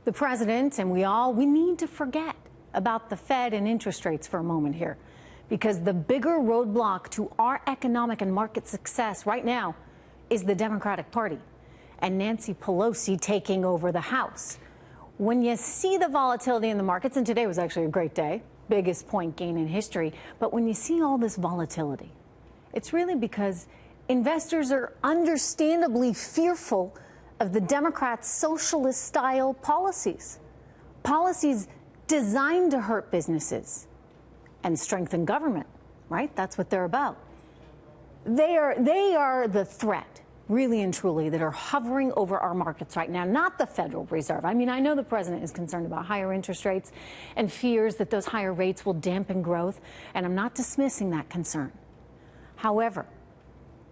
The president and we need to forget about the Fed and interest rates for a moment here, because the bigger roadblock to our economic and market success right now is the Democratic Party and Nancy Pelosi taking over the House. When you see the volatility in the markets, and today was actually a great day, biggest point gain in history, but when you see all this volatility, it's really because investors are understandably fearful of the Democrats' socialist-style policies. Policies designed to hurt businesses and strengthen government, right? That's what they're about. They are the threat, really and truly, that are hovering over our markets right now, not the Federal Reserve. I mean, I know the president is concerned about higher interest rates and fears that those higher rates will dampen growth, and I'm not dismissing that concern. However,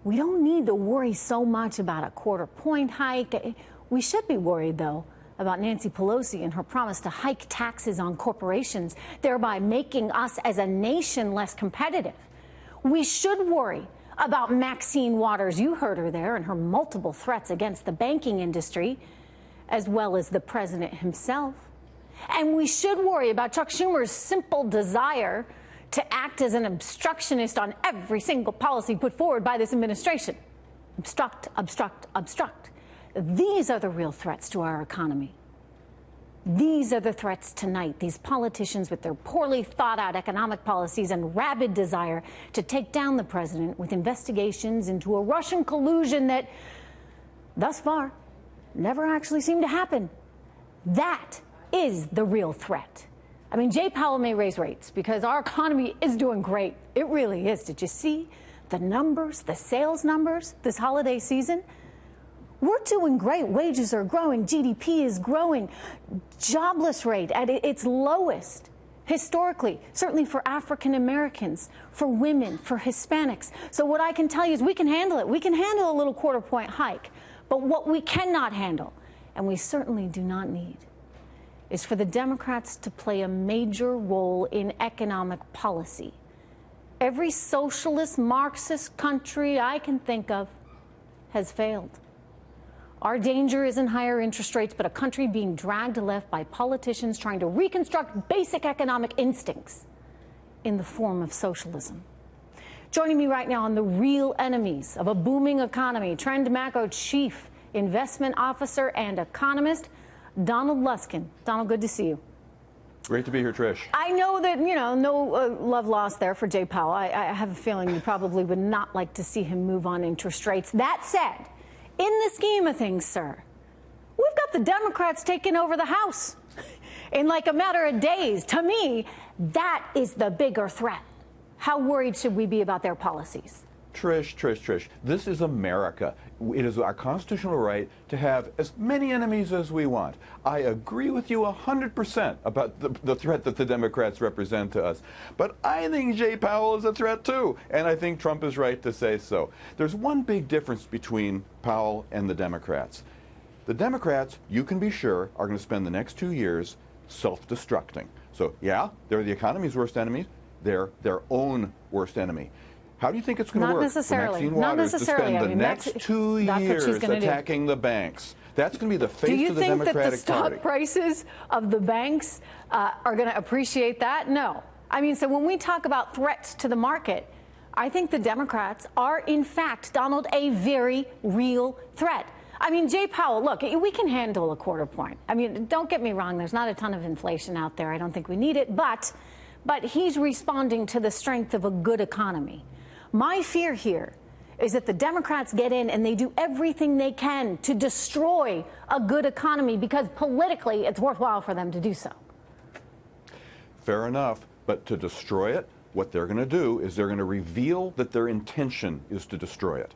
we don't need to worry so much about a quarter-point hike. We should be worried, though, about Nancy Pelosi and her promise to hike taxes on corporations, thereby making us as a nation less competitive. We should worry about Maxine Waters, you heard her there, and her multiple threats against the banking industry, as well as the president himself. And we should worry about Chuck Schumer's simple desire to act as an obstructionist on every single policy put forward by this administration. Obstruct, obstruct, obstruct. These are the real threats to our economy. These are the threats tonight. These politicians with their poorly thought out economic policies and rabid desire to take down the president with investigations into a Russian collusion that, thus far, never actually seemed to happen. That is the real threat. I mean, Jay Powell may raise rates because our economy is doing great. It really is. Did you see the numbers, the sales numbers this holiday season? We're doing great. Wages are growing. GDP is growing. Jobless rate at its lowest historically, certainly for African Americans, for women, for Hispanics. So what I can tell you is we can handle it. We can handle a little quarter-point hike. But what we cannot handle, and we certainly do not need, is for the Democrats to play a major role in economic policy. Every socialist, Marxist country I can think of has failed. Our danger isn't higher interest rates, but a country being dragged left by politicians trying to reconstruct basic economic instincts in the form of socialism. Joining me right now on the real enemies of a booming economy, Trend Macro Chief Investment Officer and economist, Donald Luskin. Donald, good to see you. Great to be here, Trish. I know that, no love lost there for Jay Powell. I have a feeling you probably would not like to see him move on interest rates. That said, in the scheme of things, sir, we've got the Democrats taking over the House in like a matter of days. To me, that is the bigger threat. How worried should we be about their policies? Trish, this is America. It is our constitutional right to have as many enemies as we want. I agree with you 100% about the threat that the Democrats represent to us. But I think Jay Powell is a threat too, and I think Trump is right to say so. There's one big difference between Powell and the Democrats. The Democrats, you can be sure, are going to spend the next 2 years self-destructing. So yeah, they're the economy's worst enemies. They're their own worst enemy. How do you think it's going to work for Maxine Waters to spend the next 2 years attacking the banks? That's going to be the face of the Democratic Party. Do you think that the stock prices of the banks are going to appreciate that? No. I mean, so when we talk about threats to the market, I think the Democrats are, in fact, Donald, a very real threat. I mean, Jay Powell, look, we can handle a quarter point. I mean, don't get me wrong. There's not a ton of inflation out there. I don't think we need it. But he's responding to the strength of a good economy. My fear here is that the Democrats get in and they do everything they can to destroy a good economy because politically it's worthwhile for them to do so. Fair enough. But to destroy it, what they're going to do is they're going to reveal that their intention is to destroy it.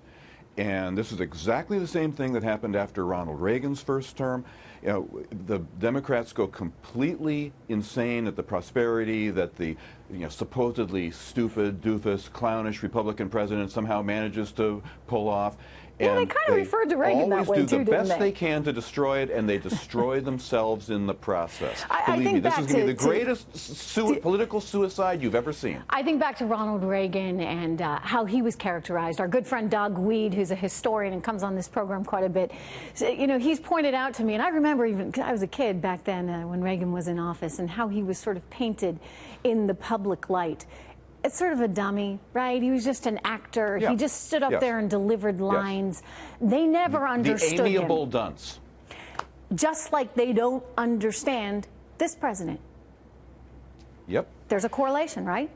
And this is exactly the same thing that happened after Ronald Reagan's first term. The Democrats go completely insane at the prosperity that the supposedly stupid, doofus, clownish Republican president somehow manages to pull off. Yeah, they kind of referred to Reagan that way, too, didn't they? Always do the best they can to destroy it, and they destroy themselves in the process. Believe me, this is going to be the greatest political suicide you've ever seen. I think back to Ronald Reagan and how he was characterized. Our good friend Doug Weed, who's a historian and comes on this program quite a bit, he's pointed out to me, and I remember remember even, 'cause I was a kid back then when Reagan was in office, and how he was sort of painted in the public light. It's sort of a dummy, right? He was just an actor. Yeah. He just stood up Yes. there and delivered lines. Yes. They never understood the amiable him. dunce. Just like they don't understand this president. Yep. There's a correlation, right?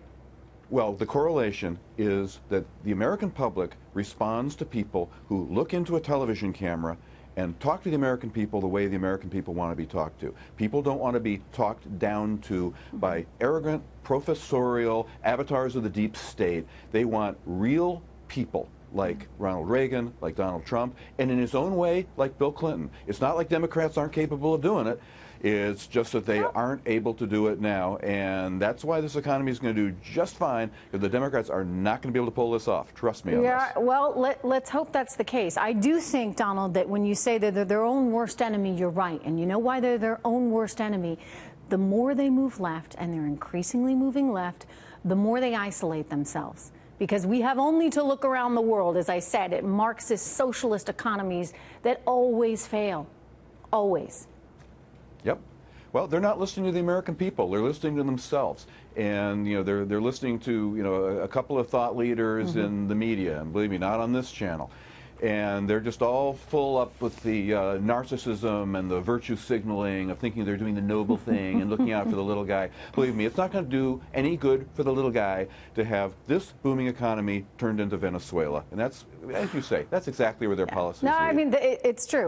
Well, the correlation is that the American public responds to people who look into a television camera and talk to the American people the way the American people want to be talked to. People don't want to be talked down to by arrogant, professorial avatars of the deep state. They want real people like Ronald Reagan, like Donald Trump, and in his own way, like Bill Clinton. It's not like Democrats aren't capable of doing it. It's just that they aren't able to do it now, and that's why this economy is going to do just fine, because the Democrats are not going to be able to pull this off. Trust me on this. Well, let's hope that's the case. I do think, Donald, that when you say that they're their own worst enemy, you're right. And you know why they're their own worst enemy? The more they move left, and they're increasingly moving left, the more they isolate themselves. Because we have only to look around the world, as I said, at Marxist socialist economies that always fail. Always. Yep. Well, they're not listening to the American people. They're listening to themselves. And, you know, they're listening to, you know, a couple of thought leaders in the media, and believe me, not on this channel. And they're just all full up with the narcissism and the virtue signaling of thinking they're doing the noble thing and looking out for the little guy. Believe me, it's not going to do any good for the little guy to have this booming economy turned into Venezuela. And that's, as you say, that's exactly where their policies lead. No, I mean, it's true.